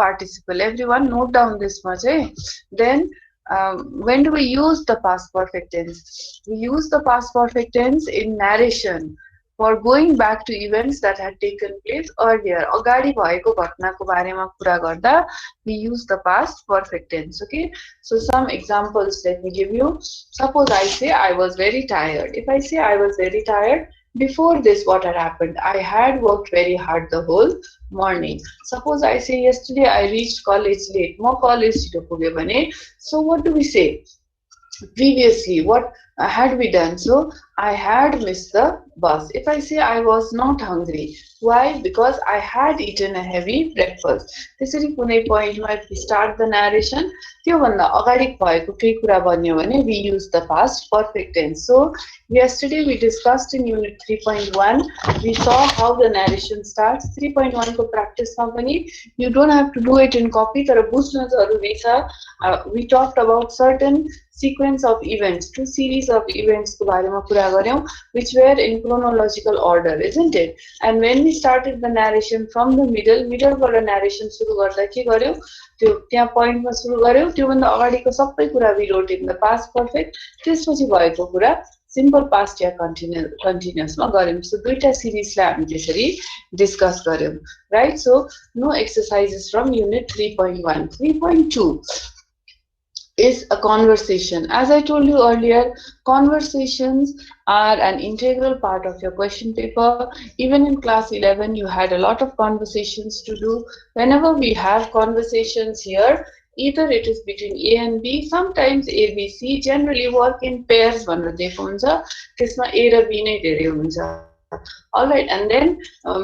participle. Everyone note down this much. Then when do we use the past perfect tense? We use the past perfect tense in narration for going back to events that had taken place earlier. अगाडि भएको घटनाको बारेमा कुरा गर्दा we use the past perfect tense. Okay, so some examples let me give you. Suppose I say I was very tired. If I say I was very tired, before this what had happened? I had worked very hard the whole morning. Suppose I say yesterday I reached college late. म college छिटो पुगे भने, so what do we say? Previously, what had we done? So I had missed the bus. If I say I was not hungry, why? Because I had eaten a heavy breakfast. त्यसरी कुनै पोइन्टमा if we start the narration, त्योभन्दा अगाडि भएको केही कुरा बन्यो भने we use the past perfect tense. So yesterday we discussed in unit 3.1, we saw how the narration starts. 3.1 को practice मा पनि you don't have to do it in copy, तर बुझ्न जरुरी छ. We talked about certain sequence of events, two series of events को बारेमा कुरा गर्यौं, which were in chronological order, isn't it? And when we started the narration from the middle बाट narration सुरु गर्दा के गर्यौं? त्यो त्यहाँ point मा सुरु गर्यौं, त्यो भन्दा अगाडिको सबै कुरा we wrote in the past perfect, त्यसपछि भएको कुरा simple past या continuous मा गर्यौं. So दुईटा series लाई हामी त्यसरी discuss गर्यौं, right? So no exercises from unit 3.1. 3.2 is a conversation. As I told you earlier, conversations are an integral part of your question paper. Even in class 11, you had a lot of conversations to do. Whenever we have conversations here, either it is between A and B, sometimes A, B, C, generally work in pairs. त्यसमा A raw B नै धेरै हुन्छ. All right, and then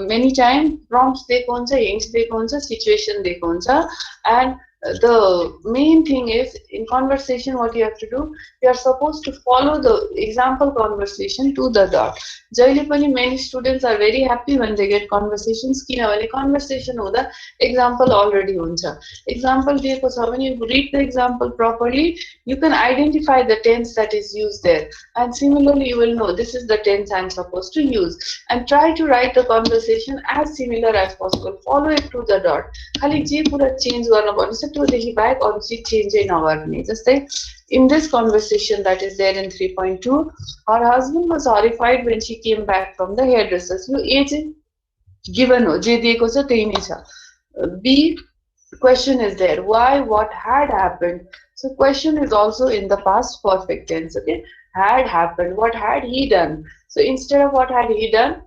many times prompts दिएको हुन्छ, hints दिएको हुन्छ, situation दिएको हुन्छ, and the main thing is in conversation what you have to do, you are supposed to follow the example conversation to the dot. जहिले पनि many students are very happy when they get conversations, किनभने conversation हुँदा example already हुन्छ. Example दिएको छ भने you read the example properly, you can identify the tense that is used there, and similarly you will know this is the tense I am supposed to use, and try to write the conversation as similar as possible. Follow it to the dot. खाली जे कुरा change गर्न भन्नु त्यो देखि बाहेक अरु चीज change नगर्ने. जस्तै in this conversation that is there in 3.2, her husband was horrified when she came back from the hairdresser. So A चाहिँ given हो, जे दिएको छ त्यही नै छ. B question is there, why, what had happened. So question is also in the past perfect tense. Okay, had happened, what had he done. So instead of what had he done,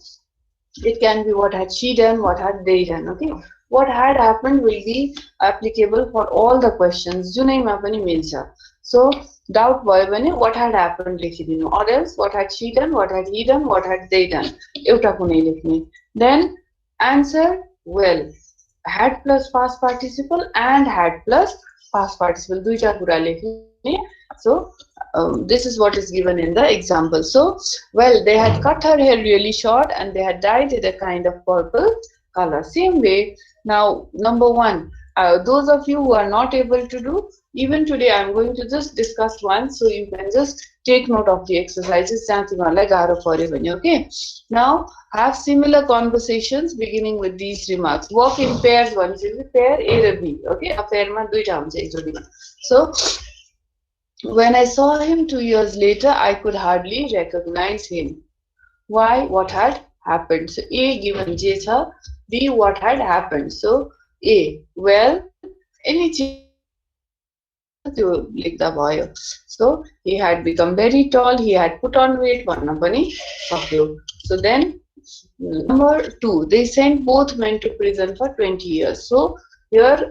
it can be what had she done, what had they done. Okay, what had happened will be applicable for all the questions. जुनैमा पनि मिल्छ. So doubt भयो भने what had happened लेखिदिनु, or else what had she done, what had he done, what had they done, एउटा कुनै लेख्ने. Then answer well, had plus past participle and had plus past participle, दुईटा कुरा लेख्ने. So this is what is given in the example. So well, they had cut her hair really short and they had dyed it a kind of purple color. Same way. Now number 1, those of you who are not able to do, even today I am going to just discuss one, so you can just take note of the exercises. Okay, now have similar conversations beginning with these remarks. Work in pairs. One is pair A and B. Okay, a pair ma duita huncha ekjodima. So when I saw him 2 years later, I could hardly recognize him. Why? What had happened? So A given J cha, B what had happened. So A, well, any change. So he had become very tall, he had put on weight. So then number 2, they sent both men to prison for 20 years. So here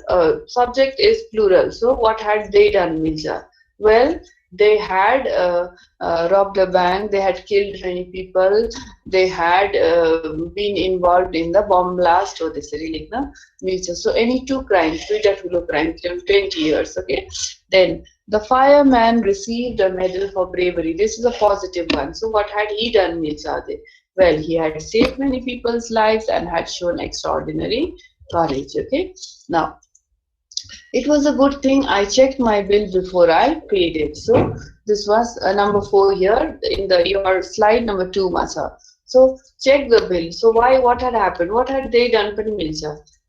subject is plural. So what had they done, Milja? Well, they had robbed a bank, they had killed many people, they had been involved in the bomb blast. So any 2 crimes, 2 crimes, 20 years. Okay. Then the fireman received a medal for bravery. This is a positive one. So what had he done, Milchade? Well, he had saved many people's lives and had shown extraordinary courage. Okay. Now, it was a good thing I checked my bill before I paid it. So this was number 4 here in your slide number 2, Masa. So check the bill. So why? What had happened? What had they done?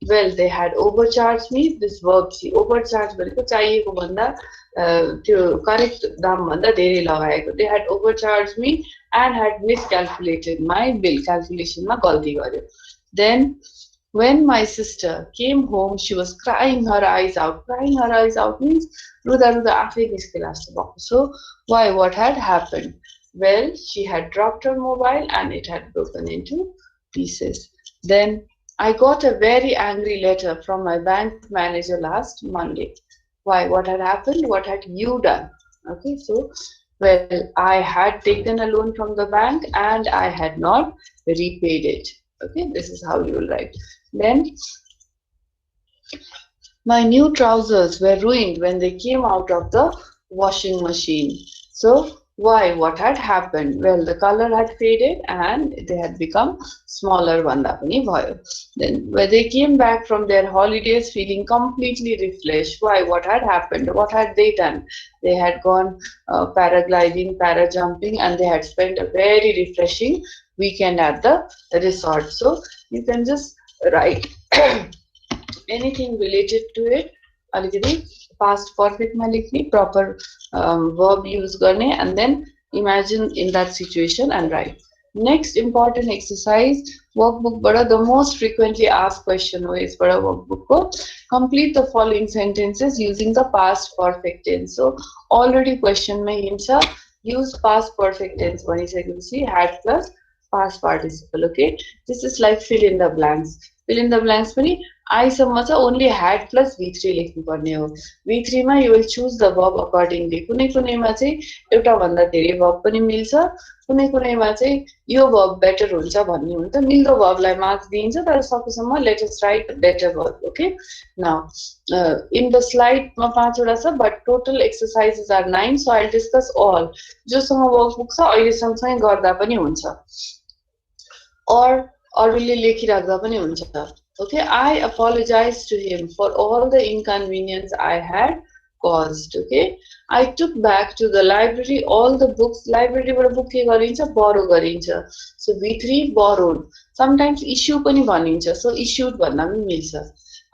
Well, they had overcharged me. This verb see overcharge भनेको चाहिएको भन्दा त्यो correct दाम भन्दा धेरै लगाएको. They had overcharged me and had miscalculated my bill. Calculation मा गल्ती गर्यो. Then when my sister came home, she was crying her eyes out. Crying her eyes out means रुदा रुदा आफै निस्केला जस्तो भएको. So why? What had happened? Well, she had dropped her mobile and it had broken into pieces. Then I got a very angry letter from my bank manager last Monday. Why? What had happened? What had you done? Okay, so, well, I had taken a loan from the bank and I had not repaid it. Okay, this is how you will write. Then, my new trousers were ruined when they came out of the washing machine. So, why? What had happened? Well, the color had faded and they had become smaller. Bhanda pani bhayo. Then, when they came back from their holidays feeling completely refreshed, why? What had happened? What had they done? They had gone paragliding, parajumping, and they had spent a very refreshing weekend at the resort. So, you can just write anything related to it. अलिकति past perfect मा लेख्ने, proper verb use गर्ने, and then imagine in that situation and write. Next important exercise, workbook बाट the most frequently asked question हो यसबाट workbook को, complete the following sentences using the past perfect tense. So already question my हिन्छ, use past perfect tense भनिसकेपछि had plus past participle. Okay, this is like fill in the blanks. Fill in the blanks पनि आइसम्म चाहिँ only had plus V3 लेख्नु पर्ने हो. V3 मा you will choose the verb accordingly. कुनै कुनैमा चाहिँ एउटा भन्दा धेरै verb पनि मिल्छ, कुनै कुनैमा चाहिँ यो verb better हुन्छ भन्ने हुन्छ. मिल्दो verb लाई marks दिइन्छ, तर सकेसम्म let us write better verb. Okay, now in the slide मा 5 वटा छ, but total exercises are 9, so I'll discuss all. जोसँग workbook छ अहिले सँगसँगै गर्दा पनि हुन्छ, or अरूले लेखिराख्दा पनि हुन्छ. Okay, I apologize to him for all the inconvenience I had caused. Okay, I took back to the library all the books. Library बाट book के गरिन्छ? Borrow गरिन्छ. So V3 borrowed. Sometimes issue पनि भनिन्छ. So issued भन्दा पनि मिल्छ.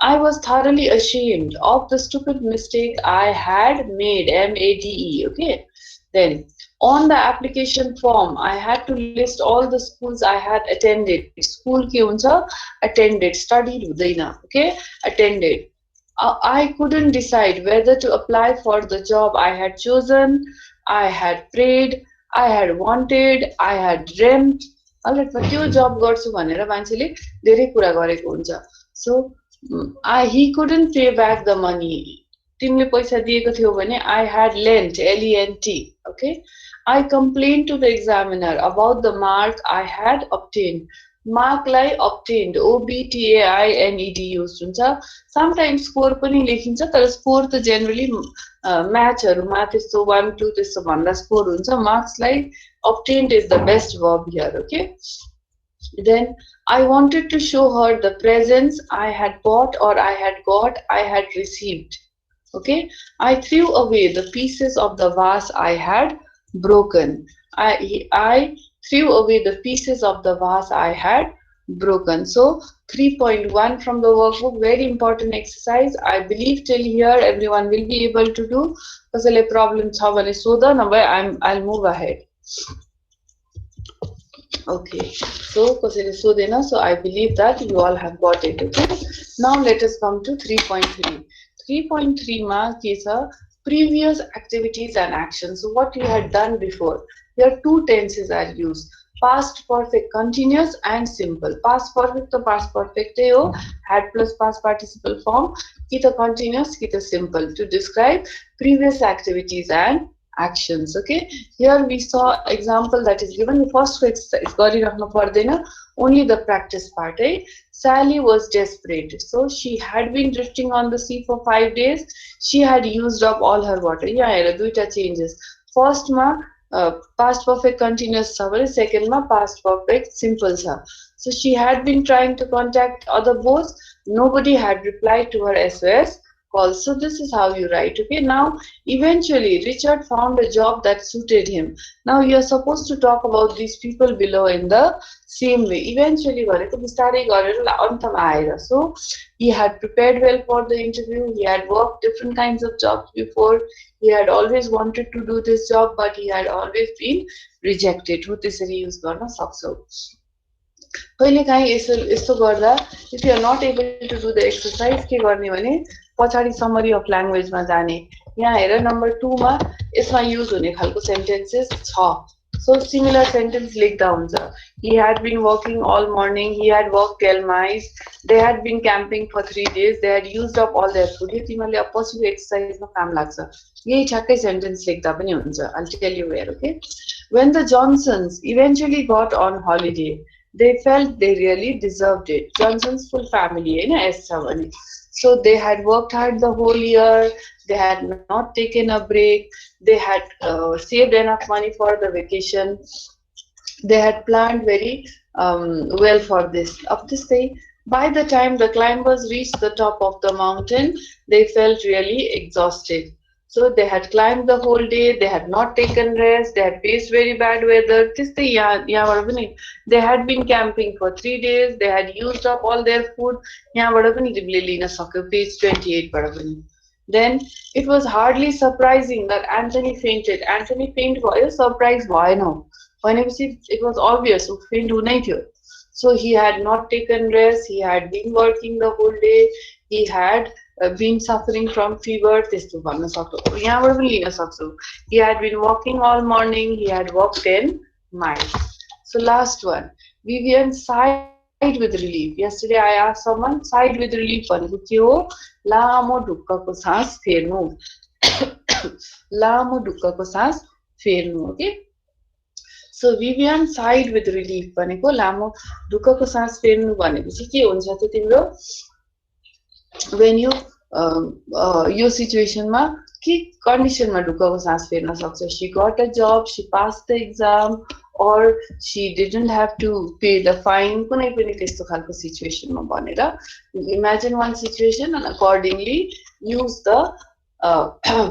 I was thoroughly ashamed of the stupid mistake I had made. M-A-D-E. Okay, then on the application form, I had to list all the schools I had attended. School के हुन्छ? Attended. Studied हुँदैन. Okay, attended. I couldn't decide whether to apply for the job I had chosen. I had prayed. I had wanted. I had dreamt. Alright, but त्यो job गर्छु भनेर मान्छेले धेरै कुरा गरेको हुन्छ. So he couldn't pay back the money. तिमीले पैसा दिएको थियो भने I had lent. L-E-N-T. Okay. I complained to the examiner about the mark I had obtained. Mark lie obtained. O-B-T-A-I-N-E-D used हुन्छ. Sometimes score पनि लेखिन्छ, तर score त generally matchहरुमा त्यस्तो 1, 2 त्यस्तो भन्दा score हुन्छ. Marks lie obtained is the best verb here. Okay. Then I wanted to show her the presents I had bought or I had got, I had received. Okay. I threw away the pieces of the vase I had broken. I threw away the pieces of the vase I had broken. So 3.1 from the workbook, very important exercise. I believe till here everyone will be able to do. कसैले problem छ भने सोध, नभए I'll move ahead. Okay, so कसैले सोधेन, so I believe that you all have got it. Okay, now let us come to 3.3. 3.3 मा के छ? Previous activities and actions. So what you had done before. Here two tenses are used. Past perfect continuous and simple. Past perfect to past perfect हो, had plus past participle form. कि त continuous, कि त simple to describe previous activities and actions. Okay. Here we saw example that is given. First exercise गरिराख्नु पर्दैन. Only the practice part. Sally was desperate. So she had been drifting on the sea for 5 days. She had used up all her water. यहाँ हेर दुईटा changes. First मा past perfect continuous छ भने second मा past perfect simple छ. So she had been trying to contact other boats. Nobody had replied to her SOS calls. So this is how you write. Okay, now eventually Richard found a job that suited him. Now you are supposed to talk about these people below in the same way. Eventually भनेको बिस्तारै गरेर अन्तमा आएर. So he had prepared well for the interview. He had worked different kinds of jobs before. He had always wanted to do this job, but he had always been rejected. हो त्यसरी use गर्न सक्छौ. कहिलेकाहीँ यस्तो गर्दा if you are not able to do the exercise के गर्ने भने पछाडि समरी अफ ल्याङ्ग्वेजमा जाने. यहाँ हेर नम्बर 2 मा यसमा युज हुने खालको सेन्टेन्सेस छ. सो सिमिलर सेन्टेन्स लेख्दा हुन्छ. He had been working all morning. He had worked till mice. They had been camping for 3 days. They had used up all their food. यो तिमीहरूले अब पछिको एक्सरसाइजमा काम लाग्छ. यही ठ्याक्कै सेन्टेन्स लेख्दा पनि हुन्छ. I'll tell you where, okay? When the Johnsons eventually got on holiday, they felt they really deserved it. Johnson's full family, so they had worked hard the whole year. They had not taken a break. They had saved enough money for the vacation. They had planned very well for this. Up this day, by the time the climbers reached the top of the mountain, they felt really exhausted. So they had climbed the whole day. They had not taken rest. They had faced very bad weather. They had been camping for 3 days. They had used up all their food. Page 28. Then it was hardly surprising that Anthony fainted. Anthony fainted for surprise. Why no? It was obvious. So he had not taken rest. He had been working the whole day. He had been suffering from fever. He had been walking all morning. He had walked 10 miles. So last one, Vivian sighed with relief. Yesterday I asked someone, sighed with relief. लामो ढुक्कको सास फेर्नु. लामो ढुक्कको सास फेर्नु. Okay. So Vivian sighed with relief भनेको लामो ढुक्कको सास फेर्नु भनेपछि के हुन्छ त तिम्रो when you यो सिचुएसनमा के कन्डिसनमा ढुक्कको सास फेर्न सक्छ. She got a job, she passed the exam, or she didn't have to pay the fine. कुनै पनि त्यस्तो खालको सिचुएसनमा भनेर imagine one situation and accordingly use the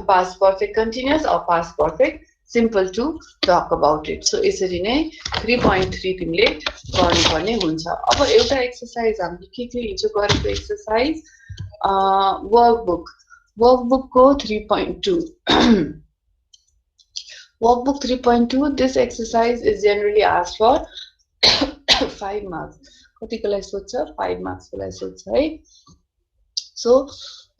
past perfect continuous or past perfect simple to talk about it. So यसरी नै 3.3 तिमीले गर्नुपर्ने हुन्छ. अब एउटा एक्सरसाइज हामीले के हिजो गरेको एक्सरसाइज workbook को 3.2. Workbook 3.2, this exercise is generally asked for 5 marks. कतिको लागि सोध्छ 5 marks को लागि सोध्छ है. So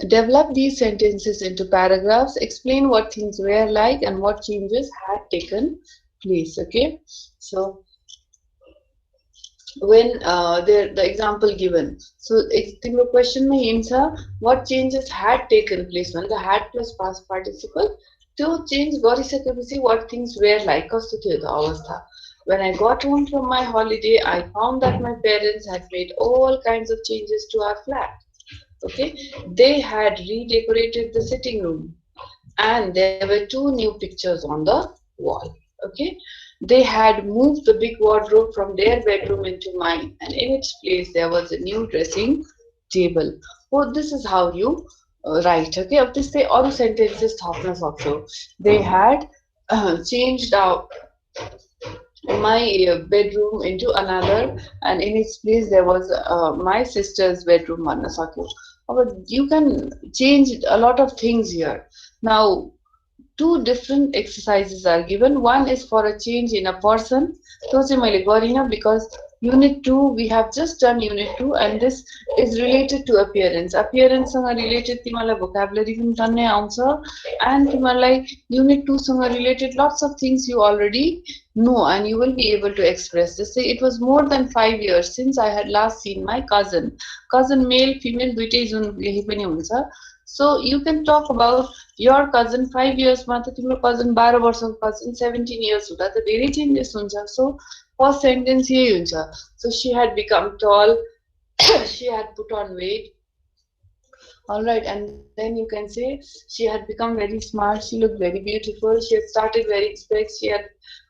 develop these sentences into paragraphs. Explain what things were like and what changes had taken place. Okay. So when the example given, so the question may answer what changes had taken place. When the had plus past participle, to change गरिसकेपछि what things were like. कस्तो थियो त अवस्था. When I got home from my holiday, I found that my parents had made all kinds of changes to our flat. Okay, they had redecorated the sitting room, and there were 2 new pictures on the wall. Okay, they had moved the big wardrobe from their bedroom into mine, and in its place there was a new dressing table. Oh, this is how you write. Okay, अब त्यस्तै अरु sentences थप्न सक्छौ. They had changed out my bedroom into another, and in its place there was my sister's bedroom भन्न सक्यौ. But you can change a lot of things here. Now 2 different exercises are given. One is for a change in a person. So मैले गरिन because unit 2 we have just done unit 2 and this is related to appearance. Appearance सँग related तिमीलाई vocabulary पनि टन्नै आउँछ and तिमीलाई unit 2 सँग related lots of things you already know and you will be able to express. Just say it was more than 5 years since I had last seen my cousin. Cousin male female दुईटै जुन यही पनि हुन्छ. So you can talk about your cousin 5 years मा त तिम्रो cousin 12 वर्षको cousin 17 years हुँदा त धेरै changes हुन्छ. So first sentence यही हुन्छ. So she had become tall, she had put on weight. All right, and then you can say she had become very smart, she looked very beautiful, she had started wearing specs, she had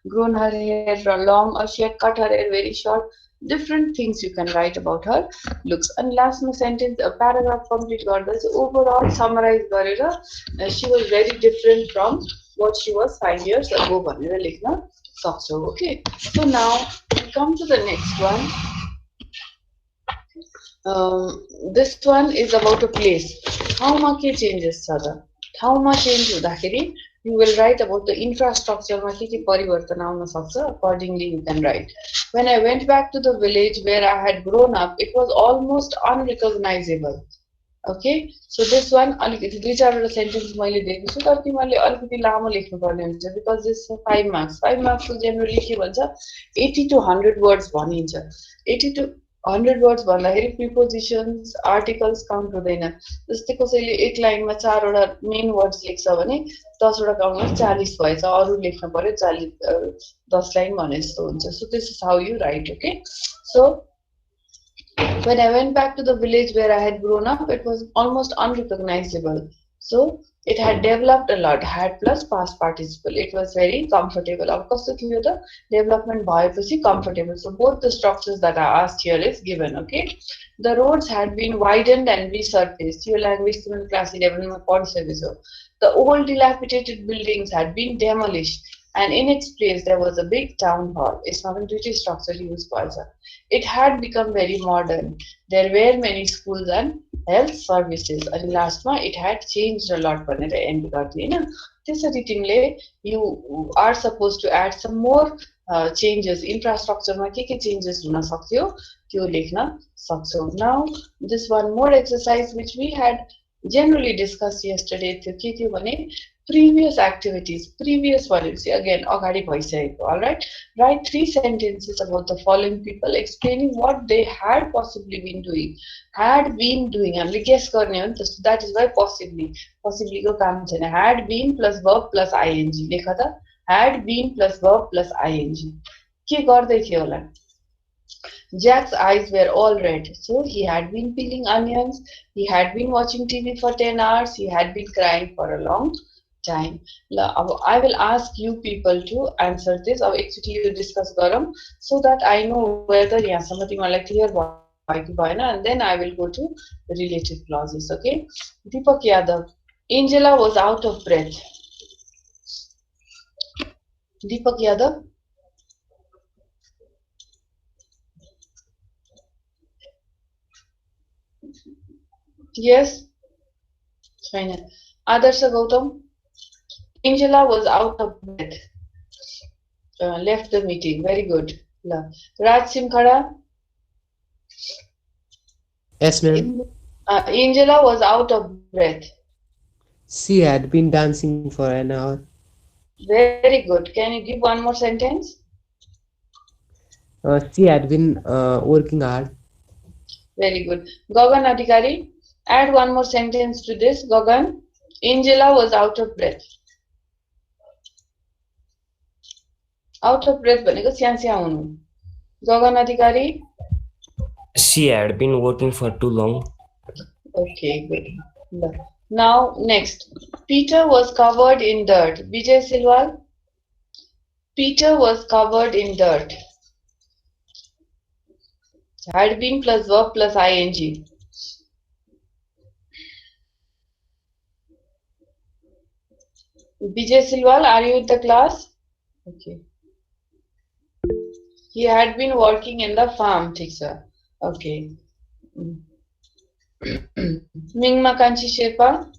grown her hair long, or she had cut her hair very short. different things you can write about her looks. And last sentence, a paragraph complete garda चाहिँ overall summarize गरेर she was very different from what she was 5 years ago भनेर लेख्न सक्छौ. Okay, so now we come to the next one. This one is about a place. ठाउँमा के changes छ त? ठाउँमा change हुँदाखेरि you will write about the infrastructure मा के परिवर्तन आउन सक्छ. Accordingly you can write. When I went back to the village where I had grown up, it was almost unrecognizable. Okay, so this one अलिकति दुई चारवटा sentence मैले दिएको छु, तर तिमीहरूले अलिकति लामो लेख्नु पर्ने हुन्छ बिकज दिस 5 मार्क्स. 5 मार्क्स को जेनरली के भन्छ 80 to 100 वर्ड्स भनिन्छ. 80 to 100 वर्ड्स भन्दाखेरि प्रिपोजिसन्स आर्टिकल्स काउन्ट हुँदैन. जस्तै कसैले एक लाइनमा 4 वटा मेन वर्ड्स लेख्छ भने 10 वटा काउन्टमा 40 भएछ, अरु लेख्न पर्यो 10 लाइन भने जस्तो हुन्छ. So this is how you right. Okay, so when I went back to the village where I had grown up, it was almost unrecognizable. So it had developed a lot. Had plus past participle. It was very comfortable. Of course, the development bhayeपछि comfortable. So both the structures that are asked here is given. Okay, the roads had been widened and resurfaced. Your language in class 11 में पढिसकेछौ. The old dilapidated buildings had been demolished, and in its place there was a big town hall. It's not a duty structure used by us. It had become very modern. There were many schools and health services. And last one, it had changed a lot. End त्यसरी तिमीले you are supposed to add some more changes. Infrastructure मा के changes हुन सक्थ्यो त्यो लेख्न सक्छौ. Now this one more exercise which we had generally discussed yesterday थियो के थियो भने previous activities. Previous भनेपछि again अगाडि भइसकेको. All right, write 3 sentences about the following people explaining what they had possibly been doing. Had been doing हामीले guess गर्ने हो नि त. That is why possibly को काम छैन. Had been plus verb plus ing लेख त. Had been plus verb plus ing के गर्दै थियो होला? Jack's eyes were all red. So he had been peeling onions. He had been watching TV for 10 hours. He had been crying for a long time. I will ask you people to answer this. अब एकचोटि यो discuss गरौँ so that I know whether यहाँसम्म तिमीलाई clear भयो कि भएन. And then I will go to relative clauses. Okay. Deepak Yadav. Angela was out of breath. Deepak Yadav. Yes. Fine. Adarsha Gautam. Angela was out of breath. Left the meeting. Very good. Raj Simkhara. Yes, ma'am. Angela was out of breath. She had been dancing for an hour. Very good. Can you give one more sentence? She had been working hard. Very good. Gagan Adhikari. Add one more sentence to this. Gagan. Angela was out of breath. Out of breath भनेको स्यान्स्या हुनु. गगन अधिकारी. She had been working for too long. Okay, good. Now next, Peter was covered in dirt. Vijay Silwal. Peter was covered in dirt. Had been plus verb plus ing. Vijay Silwal, are you with the class? Okay. He had been working in the farm, teacher. Okay. Mingma Kanchi Sherpa.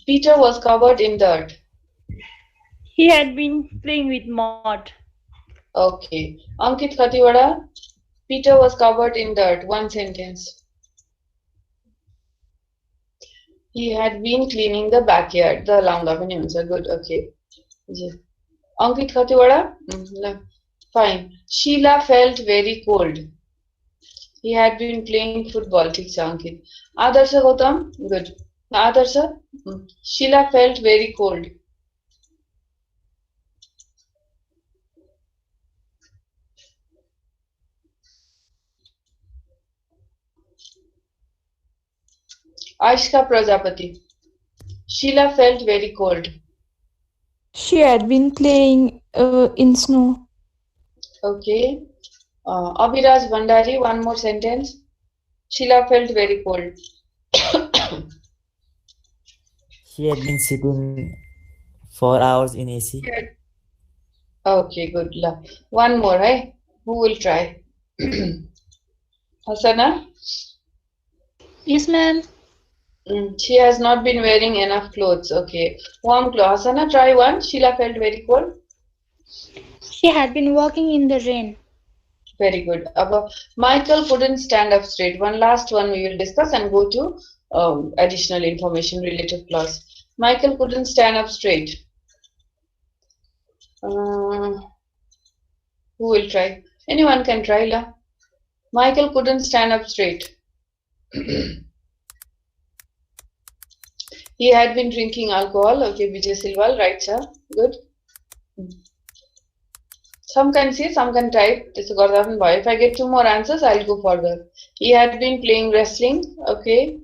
Peter was covered in dirt. He had been playing with mud. Okay. Ankit Khatiwada. Peter was covered in dirt. One sentence. He had been cleaning the backyard. The langa pani huncha. Good. Okay. Ankit Khatiwada. Fine. Sheila felt very cold. He had been playing football. ठीक छ Ankit. Adarsha Gautam. Good. Adarsha. Sheila felt very cold. Aishka Prajapati. Sheila felt very cold. She had been playing in snow. Okay. Abhiraj Bandari, one more sentence. Sheila felt very cold. She had been sitting for hours in AC. Okay, good luck. One more, right? Who will try? Hasana? Yes, ma'am. She has not been wearing enough clothes. Okay. Warm clothes. Hasana, try one. Sheila felt very cold. She had been walking in the rain. Very good. Michael couldn't stand up straight. One last one we will discuss and go to additional information relative clause. Michael couldn't stand up straight. Who will try? Anyone can try, La. Michael couldn't stand up straight. He had been drinking alcohol. Okay, Vijay Silwal, right, sir? Good. Some can see, some can type. If I get 2 more answers, I'll go further. He had been playing wrestling. Okay.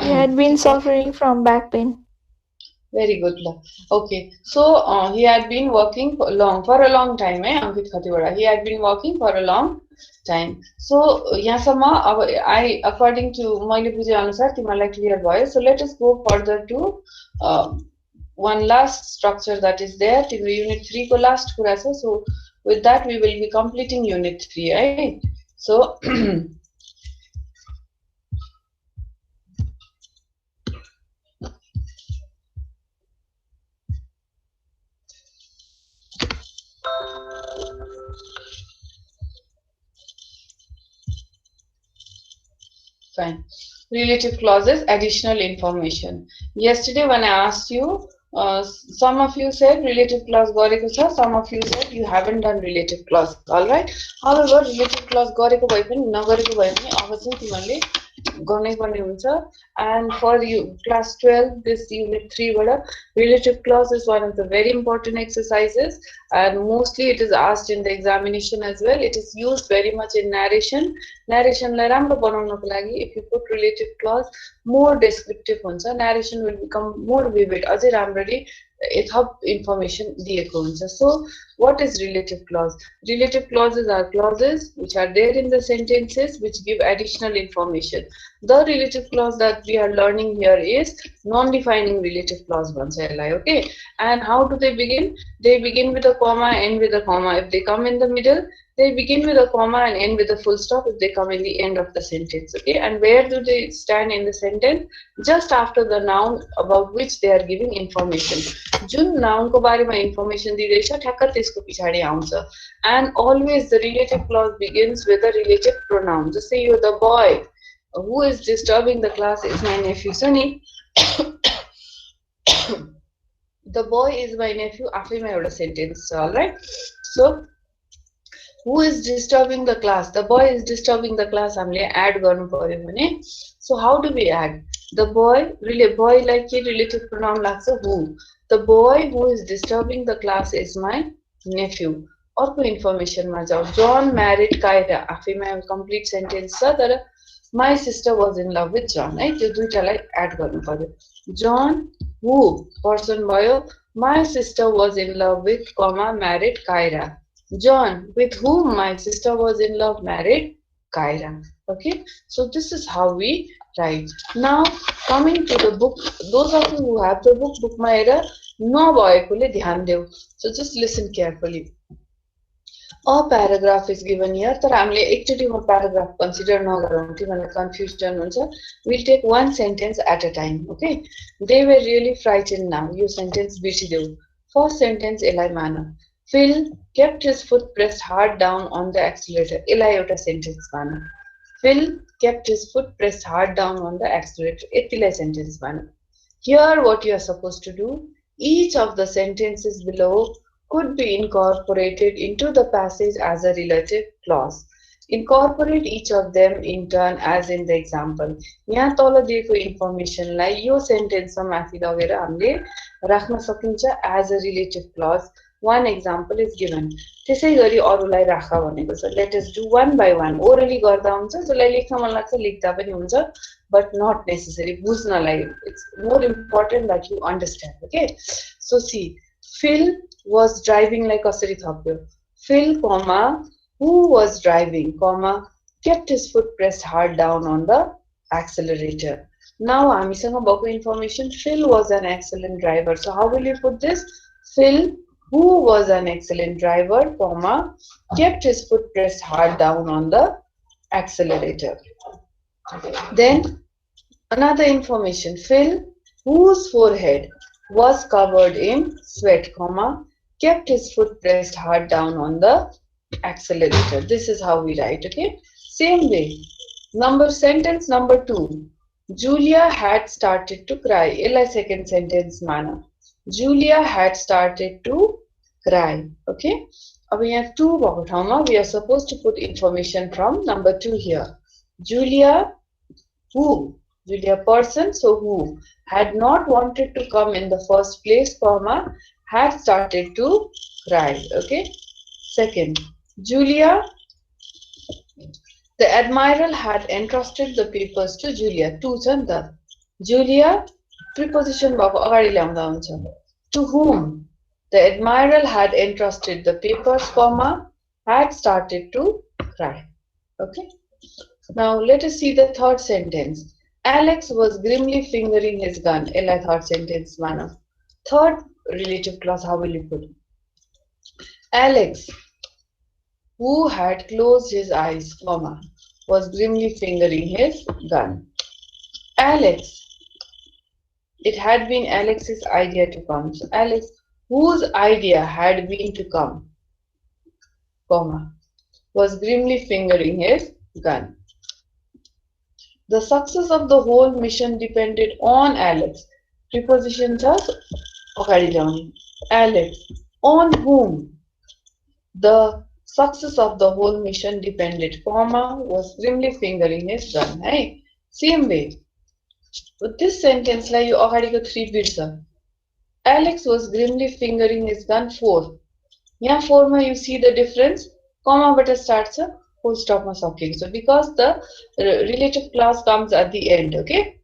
He had been suffering from back pain. Very good. Okay. So he had been working for a long time. Ankit Khatibara. He had been working for a long time. So I according to मैले बुझे अनुसार तिमीलाई clear भयो. So let us go further to one last structure that is there. Unit 3 ko last कुरा छ. So with that we will be completing unit 3, right? So fine. Relative clauses, additional information. Yesterday when I asked you, some of you said relative clause gareko cha, some of you said you haven't done relative clause. All right. However, relative clause gareko bhaye pani nagareko bhaye pani aba chai timarle गर्नै पर्ने हुन्छ. And for you class 12, this unit 3 bada relative clause is one of the very important exercises, and mostly it is asked in the examination as well. It is used very much in narration. Narration lai राम्रो बनाउनको लागि if you put relative clause, more descriptive हुन्छ. Narration will become more vivid. अझै राम्ररी यथार्थ information दिएको हुन्छ. So what is relative clause? Relative clauses are clauses which are there in the sentences which give additional information. The relative clause that we are learning here is non-defining relative clause bhन्छ यसलाई. Okay, and how do they begin? They begin with a comma, end with a comma. If they come in the middle, they begin with a comma and end with a full stop if they come in the end of the sentence. Okay, and where do they stand in the sentence? Just after the noun about which they are giving information. Jun noun को बारेमा information दिँदैछ ठ्याक्क त्यसको पछाडी आउँछ. And always the relative clause begins with a relative pronoun. Just say you're the boy who is disturbing the class is my nephew. Sunny. The boy is my nephew. आफैमा एउटा sentence छ. All right. So who is disturbing the class? The boy is disturbing the class. हामीले add गर्नु पर्यो भने. So how do we add? The boy, really boy like के relative pronoun लाग्छ who. The boy who is disturbing the class is my nephew. अर्को information मा जाऊ. John married Kyra. आफैमा complete sentence छ तर my sister was in love with John. है त्यो दुईटालाई add गर्नु पर्यो. John who person भयो. My sister was in love with comma married Kyra. John with whom my sister was in love married Kyra. Okay, so this is how we write. Now coming to the book, those of you who have the book मा हेर नभएकोले ध्यान देऊ. So just listen carefully. A paragraph is given here. तर हामीले एकचोटिमा paragraph consider नगरौँ किनभने confusion हुन्छ. We'll take one sentence at a time. Okay. They were really frightened now. Yo sentence बिर्सिदेऊ. First sentence यसलाई मान. Phil kept his foot pressed hard down on the accelerator. यसलाई एउटा sentence मान. Phil kept his foot pressed hard down on the accelerator. यतिलाई sentence मान. Here what you are supposed to do, each of the sentences below could be incorporated into the passage as a relative clause. Incorporate each of them in turn as in the example. यहाँ तल दिएको information लाई यो sentence मा माथि लगेर हामीले राख्न सकिन्छ as a relative clause. One example is given. त्यसै गरी अरूलाई राख भनेको छ. Let us do one by one. Orally गर्दा हुन्छ. जसलाई लेख्न मन लाग्छ लेख्दा पनि हुन्छ. But not necessary. बुझ्नलाई. It's more important that you understand. Okay. So see, Phil was driving like कसरी थप्यो. Phil, comma, who was driving, comma, kept his foot pressed hard down on the accelerator. Now, हामीसँग भएको information, Phil was an excellent driver. So, how will you put this? Phil, who was an excellent driver, comma, kept his foot pressed hard down on the accelerator. Then, another information, Phil, whose forehead was covered in sweat, comma, kept his foot pressed hard down on the accelerator. This is how we write, okay? Same way. Sentence number 2. Julia had started to cry. Ella second sentence mana. Julia had started to cry. Okay? अब यहाँ 2 भएको ठाउँमा we are supposed to put information from number 2 here. Julia, who? Julia person, so who? Had not wanted to come in the first place, comma, had started to cry. Okay? Second, Julia, the admiral had entrusted the papers to Julia. To chanta. Julia, preposition भएको अगाडि ल्याउँदा हुन्छ. To whom? The admiral had entrusted the papers, comma, had started to cry. Okay? Now let us see the third sentence. Alex was grimly fingering his gun. Ella third sentence mana. Third relative clause, how will you put it? Alex, who had closed his eyes, comma, was grimly fingering his gun. Alex, it had been Alex's idea to come. So Alex, whose idea had been to come, comma, was grimly fingering his gun. The success of the whole mission depended on Alex. Preposition just Alex, on whom the success of the whole mission depended, comma, was grimly fingering his gun. Hey, same way. With this sentence, like you already got 3 bits. Alex was grimly fingering his gun 4. Here 4 you see the difference. Comma but starts a full stop ma sakeko. So because the relative clause comes at the end, okay?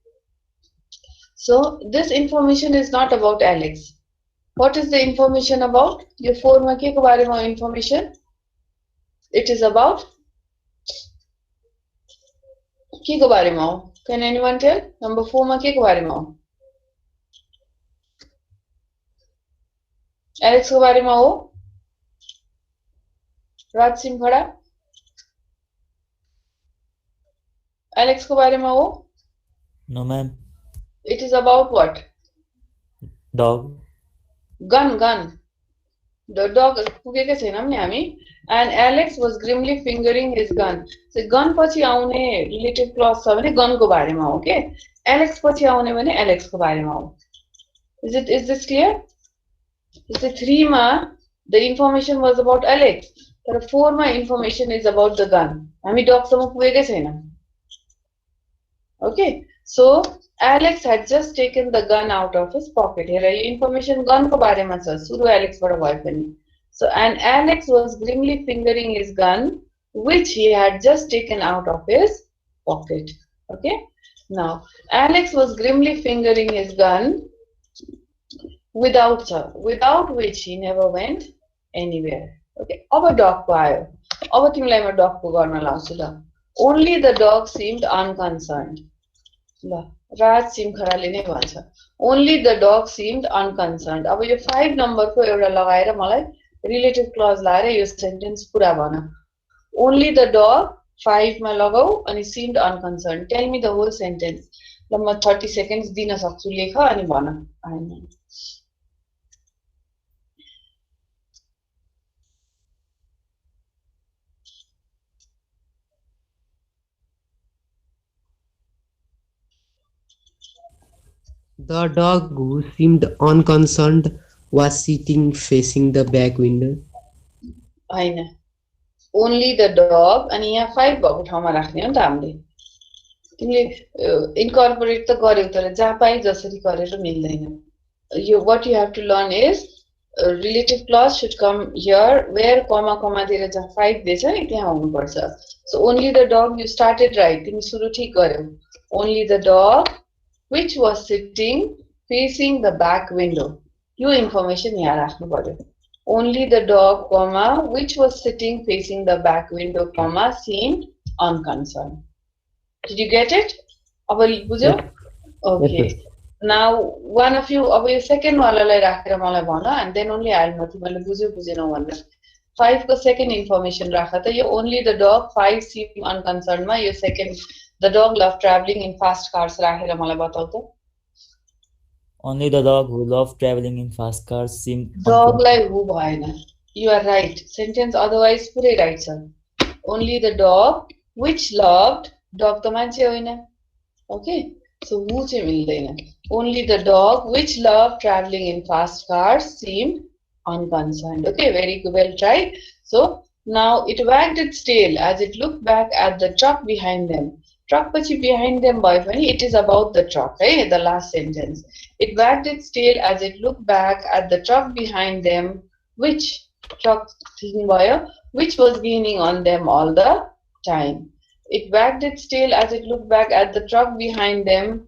So this information is not about Alex. What is the information about? Your 4 ma ke ko barema information? It is about ke ko barema ho? Can anyone tell? Number 4 ma ke ko barema ho? Alex ko barema ho? Raj Singh Khada? Alex ko barema ho? No, ma'am. It is about what? Dog. Gun. The dog पुगेकै छैनौं नि हामी. And Alex was grimly fingering his gun. So gun पछि आउने relative clause छ भने gun को बारेमा हो के. Alex पछि आउने भने Alex को बारेमा हो. Is this clear? So 3 मा the information was about Alex. तर 4 मा information is about the gun. हामी dog सम्म पुगेकै छैनौं. Okay. So Alex had just taken the gun out of his pocket. Here information gun ko bare ma cha. Suru Alex bata bhayo pani. So and Alex was grimly fingering his gun which he had just taken out of his pocket. Okay? Now Alex was grimly fingering his gun without which he never went anywhere. Okay? Aba dog ko ayo. Aba timलाई ma dog ko गर्न लाउँछु ल. Only the dog seemed unconcerned. Raj Singh Khadale नै भन्छ. Only the dog seemed unconcerned. अब यो 5 number को एउटा लगाएर मलाई relative clause लाएर यो sentence पुरा भन. Only the dog 5 मा लगाऊ अनि seemed unconcerned. Tell me the whole sentence. ल म 30 seconds दिन सक्छु लेख अनि भन. The dog, who seemed unconcerned, was sitting facing the back window. Hahn. Only the dog अनि यहाँ 5 भएको ठाउँमा राख्ने हो नि त हामीले. तिमीले इन्कर्पोरेट त गर्यौ तर जहाँ पाए जसरी गरेर मिल्दैन. What you have to learn is relative clause should come here where comma दिएर जहाँ 5 दिएछ नि त्यहाँ हुनु पर्छ. So only the dog, you started right. तिमी सुरु ठीक गर्यौ. Only the dog which was sitting facing the back window. Yo information यहाँ राख्नु पर्यो. only the dog, comma, which was sitting facing the back window, comma, seemed unconcerned. Did you get it? अब बुझ्यौ? Okay. Now one of you, अब यो second वालालाई राखेर मलाई भन, and then only I'll know तिमीले बुझ्यौ बुझेनौ भनेर. 5 को second information राख त यो only the dog 5 seem unconcerned मा यो second the dog loved traveling in fast cars राखेर मलाई बताउ त. Only the dog who loved traveling in fast cars seemed Dog lie who भएन. You are right. Sentence otherwise पुरै right छ. Only the dog which loved, dog त मान्छे होइन. Okay, so who चाहिँ मिल्दैन. Only the dog which loved traveling in fast cars seemed unconcerned. Okay, very good, well tried. So now it wagged its tail as it looked back at the truck behind them. Truck पछि behind them भयो भने it is about the truck, right? The last sentence. It wagged its tail as it looked back at the truck behind them, which truck भयो, which was gaining on them all the time. It wagged its tail as it looked back at the truck behind them,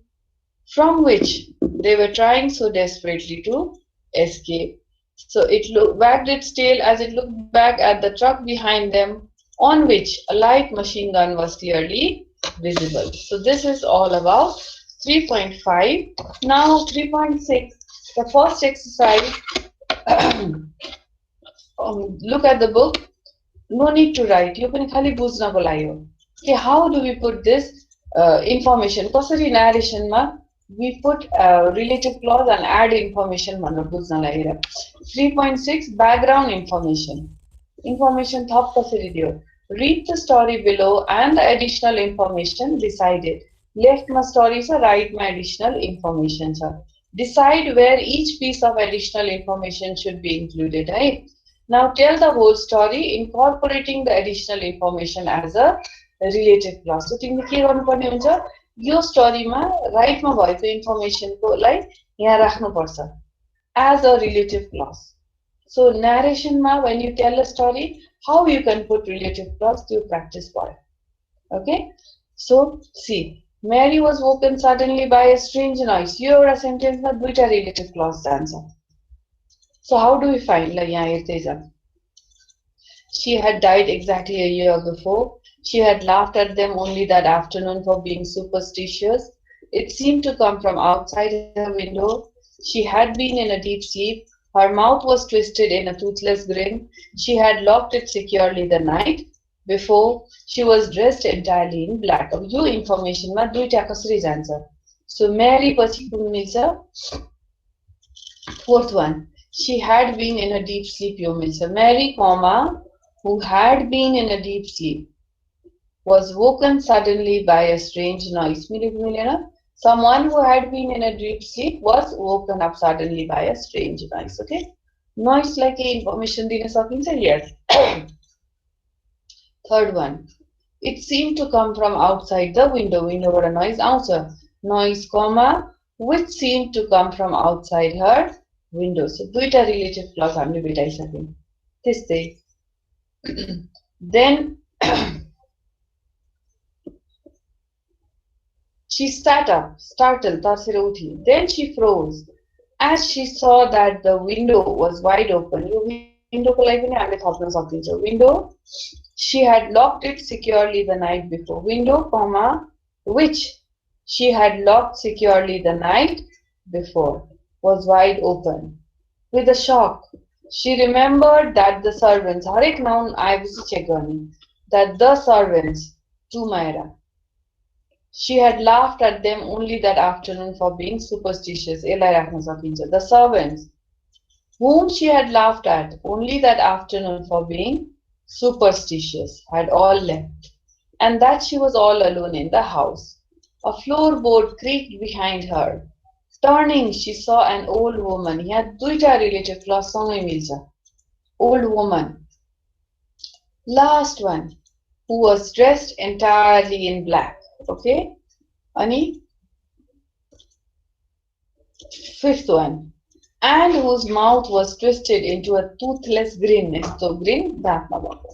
from which they were trying so desperately to escape. So it wagged its tail as it looked back at the truck behind them, on which a light machine gun was clearly visible. So this is all about 3.5. Now 3.6, the first exercise. Look at the book. No need to write. You can khali bujhnako लागि हो. Okay, how do we put this information? कसरी narration मा we put relative clause and add information भनेर बुझ्न लागि. 3.6 background information. Information थप कसरी दियो? Read the story below and the additional information beside it. Left मा story छ, right मा additional information छ. Decide where each piece of additional information should be included, right? Now tell the whole story incorporating the additional information as a relative clause. So तिमीले के गर्नुपर्ने हुन्छ? यो स्टोरीमा राइटमा भएको इन्फर्मेसनको लाई यहाँ राख्नु पर्छ as a relative clause. So narrationमा when you tell a story, how you can put relative clause to practice for. Okay? So see, Mary was woken suddenly by a strange noise. यो एउटा सेन्टेन्समा दुईटा relative clause जान्छ. So how do we find? Like यहाँ हेर्दै जाऊ. She had died exactly a year before. She had laughed at them only that afternoon for being superstitious. It seemed to come from outside her window. She had been in a deep sleep. Her mouth was twisted in a toothless grin. She had locked it securely the night before. She was dressed entirely in black. अब यो information मा दुईटा कसरी जान्छ? So Mary पछि कुन मिल्छ? Fourth one. She had been in a deep sleep. यो मिल्छ. Mary, comma, who had been in a deep sleep, was woken suddenly by a strange noise. Someone who had been in a deep sleep was woken up suddenly by a strange noise. Okay? Noise like information din sakincha? Yes. Third one. It seemed to come from outside the window. Window बाट noise आउँछ. Noise, comma, which seemed to come from outside her window. So दुईटा relative clause हामीले भेटाइसक्यौं. त्यस्तै. Then she sat up, startled, तर्सेर उठी. Then she froze as she saw that the window was wide open. Yo window को लागि पनि हामीले थप्न सकिन्छ. Window, she had locked it securely the night before. Window, comma, which she had locked securely the night before, was wide open. With a shock, she remembered that the servants, हरेक noun आएपछि check गर्ने, that the servants, to Myra, she had laughed at them only that afternoon for being superstitious. यसलाई राख्न सकिन्छ. The servants, whom she had laughed at only that afternoon for being superstitious, had all left, and that she was all alone in the house. A floorboard creaked behind her. Turning, she saw an old woman. यहाँ दुईटा relative clause सँगै मिल्छ. Old woman. Last one, who was dressed entirely in black. Okay? Ani? Fifth one. And whose mouth was twisted into a toothless grin. So grin, दाँतमा भएको.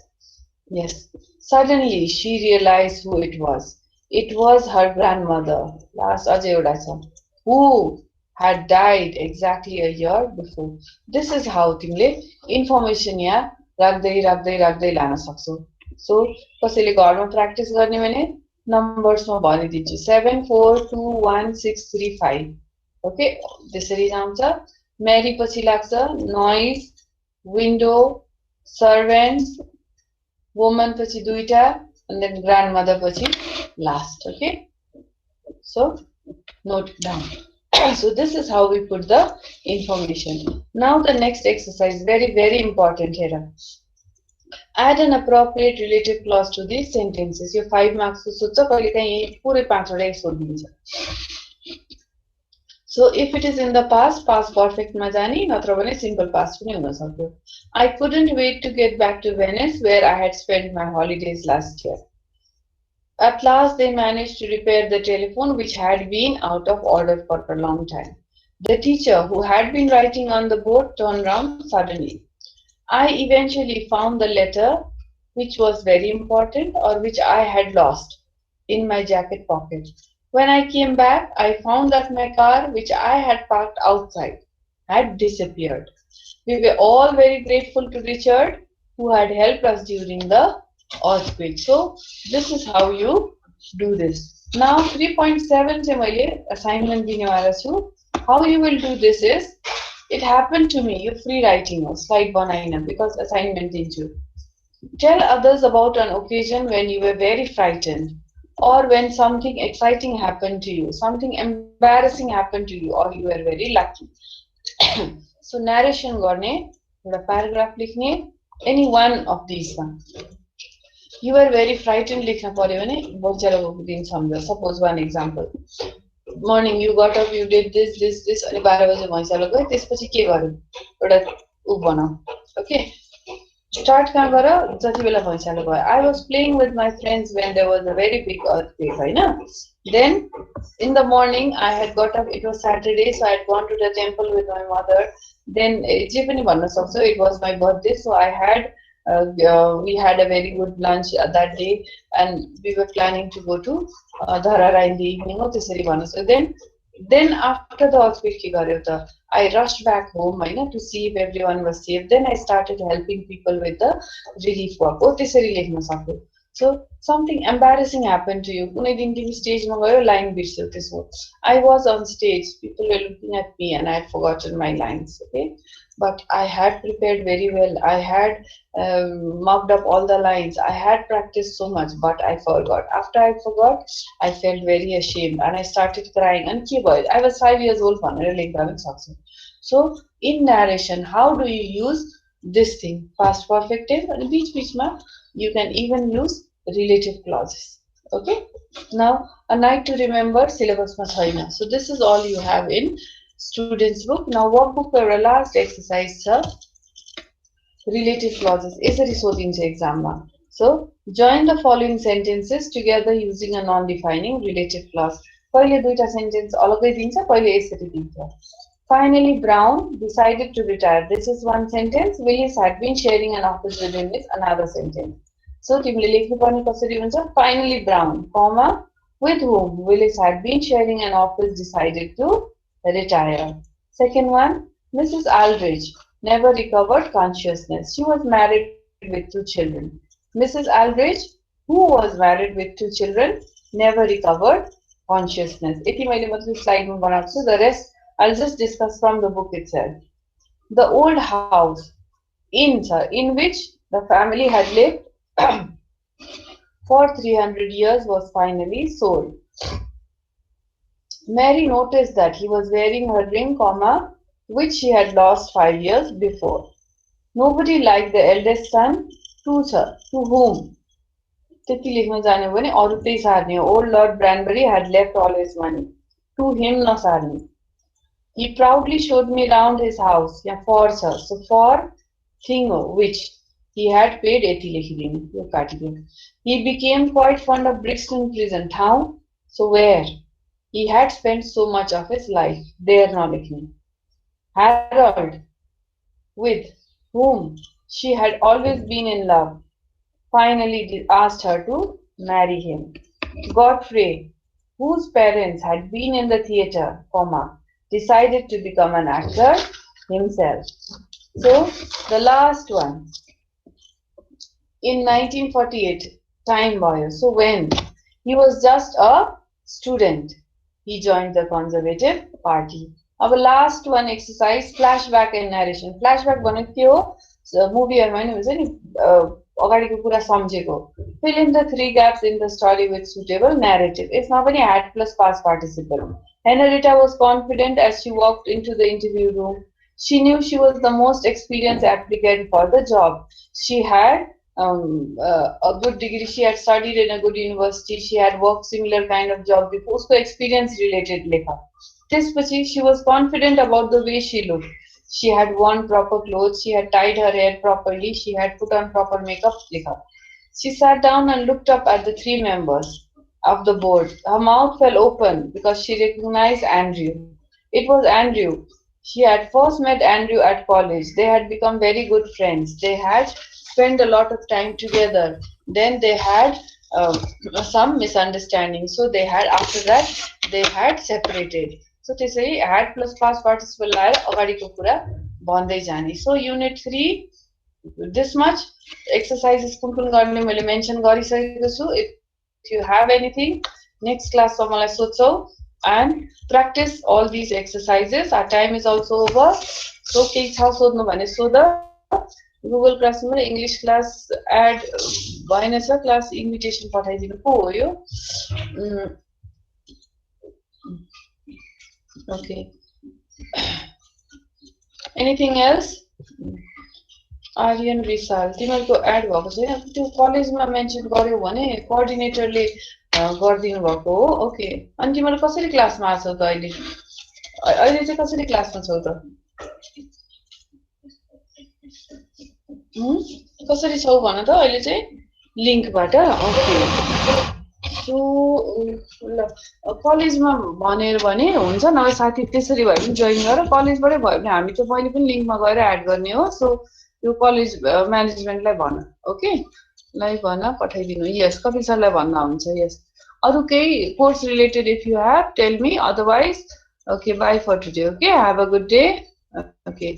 Yes. Suddenly, she realized who it was. It was her grandmother. Last अझै एउटा छ. Who had died exactly a year before. This is how तिमीले information यहाँ राख्दै लान सक्छौ. So कसैले घरमा प्र्याक्टिस गर्ने भने नम्बर्समा भनिदिन्छु 7421635. ओके त्यसरी जान्छ. मेरी पछि लाग्छ नोइज, विन्डो, सर्भेन्ट्स, वुमन पछि दुईटा, and then grandmother पछि last. Okay, so note down. So this is how we put the information. Now the next exercise, very important here. Add an appropriate relative clause to these sentences. Yo 5 marks को सोध्छ, कहिलेकाहीँ पुरै 5 वटा सोधिन्छ. So if it is in the past perfect मा जाने, नत्र भने simple past पनि हुन सक्यो. I couldn't wait to get back to Venice where I had spent my holidays last year. At last they managed to repair the telephone which had been out of order for a long time. The teacher who had been writing on the board turned round suddenly. I eventually found the letter which was very important or which I had lost in my jacket pocket. When I came back, I found that my car, which I had parked outside, had disappeared. We were all very grateful to Richard, who had helped us during the earthquake. So, this is how you do this. Now, 3.7 se maile assignment dinewala chu. How you will do this is, it happened to me, you free writing ho, slide banaina because assignment dinchu. Tell others about an occasion when you were very frightened, or when something exciting happened to you, something embarrassing happened to you, or you were very lucky. So narration गर्ने, एउटा paragraph लेख्ने, any one of these one. You were very frightened लेख्न पर्यो भने भैँचालोको दिन सम्झ. Suppose one example. Morning you got up, you did this, अनि 12 बजे भैँचालो गयो, त्यसपछि के गर्यो? एउटा उ बनाऊ. Okay? Start कहाँ गर जति बेला भैँचालो गयो. I was playing with my friends when there was a very big earthquake, Hahn? Then in the morning I had got up, it was Saturday, so I had gone to the temple with my mother. Then जे पनि भन्न सक्छौ, it was my birthday, so I had we had a very good lunch that day and we were planning to go to Dharara in the evening हो, त्यसरी भन्न सक्छौ. Then after the earthquake के गर्यो त? I rushed back home, to see if everyone was safe. Then I started helping people with the relief work. Oh, त्यसरी लेख्न सक्यो. So something embarrassing happened to you. कुनै दिन तिमी स्टेजमा गयो, लाइन बिर्स्यौ त्यसो. I was on stage. People were looking at me and I had forgotten my lines. Okay, but I had prepared very well. I had mocked up all the lines. I had practiced so much, but I forgot. After I forgot, I felt very ashamed and I started crying. And के भयो? I was 5 years old भनेर लेख्दा पनि सक्छु. So in narration, how do you use this thing? Past perfect tense and बीच-बीचमा you can even use relative clauses. Okay? Now a night to remember syllabus ma chaina. So this is all you have in students book. Now workbook ko last exercise cha relative clauses. यसरी सोधिन्छ exam ma. So join the following sentences together using a non-defining relative clause. पहिले दुईटा sentence अलगै दिन्छ, पहिले यसरी दिन्छ. Finally, Brown decided to retire. This is one sentence. Willis had been sharing an office with him is another sentence. So, तिमीले लेख्नु पर्ने कसरी हुन्छ? Finally, Brown, comma, with whom Willis had been sharing an office decided to retire. Second one, Mrs. Aldridge never recovered consciousness. She was married with 2 children. Mrs. Aldridge, who was married with 2 children, never recovered consciousness. यति मैले मात्र स्लाइडमा बनाएको छु. The rest I'll just discuss from the book itself. The old house in which the family had lived for 300 years was finally sold. Mary noticed that he was wearing her ring, which she had lost 5 years before. Nobody liked the eldest son, to whom? त्यति लेख्न जाने भने अरु त्यही सार्ने हो. Old Lord Branbury had left all his money. To him नसार्ने. He proudly showed me round his house. Yeah, for sir. So for thing which he had paid Yati लेखिदिनु. Yo काटिदिनु. He became quite fond of Brixton prison town. So where? He had spent so much of his life. There now लेख्ने. Harold, with whom she had always been in love, finally asked her to marry him. Godfrey, whose parents had been in the theatre, decided to become an actor himself. So the last one, in 1948, time भयो. So when he was just a student, he joined the Conservative Party. अब last one exercise, flashback and narration. Flashback भनेको के हो? मुभीहरुमा नि हुन्छ नि अगाडिको कुरा सम्झेको. Fill in the 3 gaps in the story with suitable narrative. यसमा पनि had plus past participle. Henrietta was confident as she walked into the interview room. She knew she was the most experienced applicant for the job. She had a good degree. She had studied in a good university. She had worked similar kind of job before. उसको experience related लेखा. त्यसपछि she was confident about the way she looked. She had worn proper clothes. She had tied her hair properly. She had put on proper makeup लेखा. She sat down and looked up at the 3 members of the board. Her mouth fell open because she recognized Andrew. It was Andrew. She had first met Andrew at college. They had become very good friends. They had spent a lot of time together. Then they had some misunderstanding. So they had, after that, they had separated. So त्यसै had plus past participle लाएर अगाडिको कुरा भन्दै जाने. So unit 3, this much exercises कुन गर्ने मैले mention गरिसकेको छु. If you have anything, next class मा मलाई सोध्छौ and practice all these exercises. Our time is also over. So केही छ सोध्नु भने सोध. Google Classroom मा English class add भएन छ. क्लास इन्भिटेसन पठाइदिनु को हो यो? Okay. Anything else? Aryan Risal, तिमीहरुको एड भएको छैन. त्यो कलेजमा मेन्सन गर्यो भने कोअर्डिनेटरले गर्दिनु भएको हो. ओके. अनि तिमीहरु कसरी क्लासमा आछौ त अहिले? अहिले चाहिँ कसरी क्लासमा छौ त? कसरी छौ भन त अहिले चाहिँ लिंकबाट. ओके. सो कलेजमा भनेर भने हुन्छ नभए साथी त्यसरी भए पनि जोइन गरेर कलेजबाटै भयो भने हामी त पहिले पनि लिंकमा गएर एड गर्ने हो. सो यो कलेज म्यानेजमेन्टलाई भन. ओके. लाई भन पठाइदिनु. यस कपिल सरलाई भन्दा हुन्छ. यस अरु केही course related if you have tell me. Otherwise okay bye for today. Okay. Have a good day. Okay.